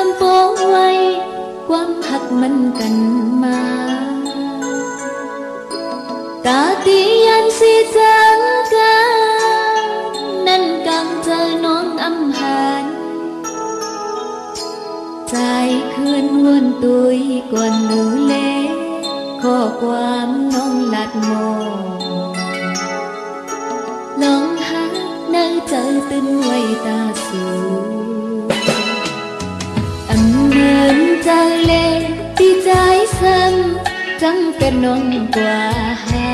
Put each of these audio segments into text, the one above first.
ำโปไว้ความหักมันกันมาตาตียันสิจังกันนั่นกังเจอน้องอำหารใจคืนวนตุยก่อนหนูเล็กข้อความน้องลัดโมลองหักเนื้อใจตื่นไว้ตาสูเหมือนใจเล็กที่ใจซ้ำจังเป็นน้องกว่าหา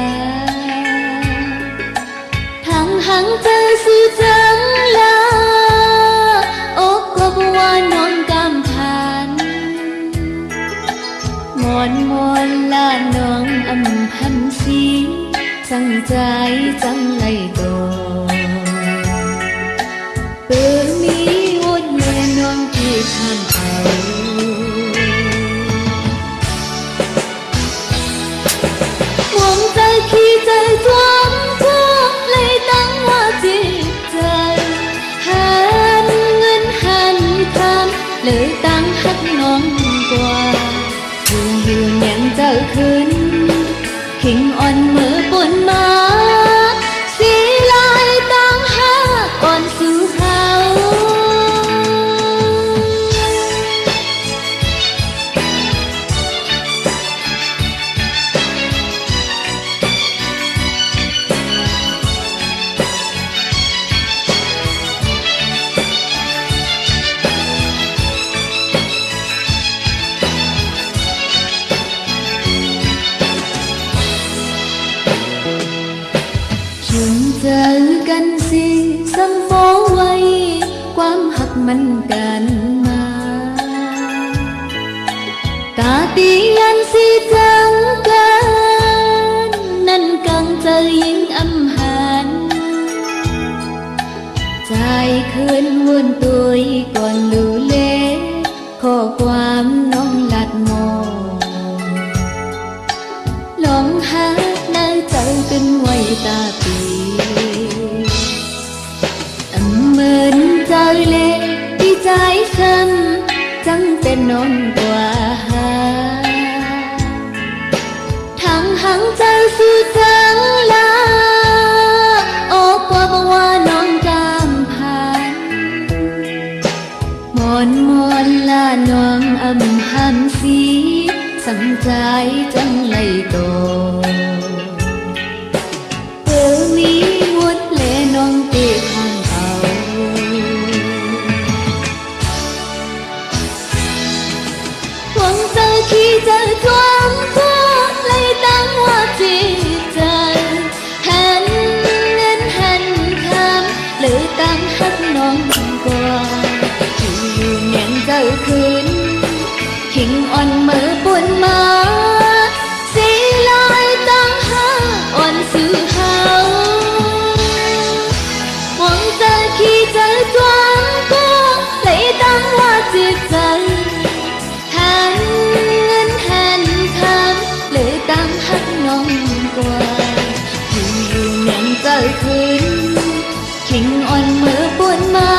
ทางหังใจสู่จังลาอกก็บ่ว่าน้องกำผ่านมอนลาน้องอำพันสีจังใจจังไหลโตเปิดมีวนแม่น้องที่ทำเอามองใจขี้ใจจวมทุกเลยตั้งว่าจิตใจหันเงินหันคำเลยตั้งหักน้องกว่าอยู่ยังเจ้าขึ้นขิงอ่อนมือปุ่นมาสีลายตั้งหักอ่อนสู่เฮาเจอกันสิสัมโปไว้ความหักมันกันมาตาตียันสิจังกันนั่นกังเจอยิ่งอำหารใจคืนวนตุยก่อนดูเล็กข้อความน้องลัดโมลองหักในใจตื่นไว้ตาปีเหมือนใจเล็กที่ใจซ้ำจังเป็นน้องกว่าหาทางหังใจสู่จังลาออกกว่าบ่ว่าน้องกำผ่านมอนลาน้องอำหันสีสังใจจังไหลโตมีหมดแลน้องตีทางเอาหวังใจขี้ใจจวมทุกเลยตั้งว่าจิตใจหันเงินหันคำเลยตั้งหักน้องกว่าอยู่แน่งเจ้าคืนขิงอ่อนมือปุ่นมาสีลายตั้งหักอ่อนสู่เฮาขี้ใจจวมก็เลยตั้งว่าจิตใจหันเงินหันคำเลยตั้งหักน้องกว่าอยู่แน่งใจคืนขิงอ่อนมือปุ่นมา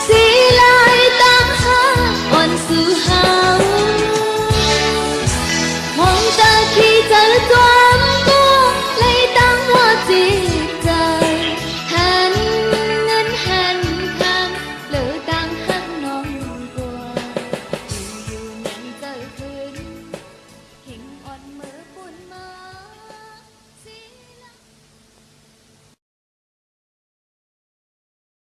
สีลายตั้งหักอ่อนสู่เฮา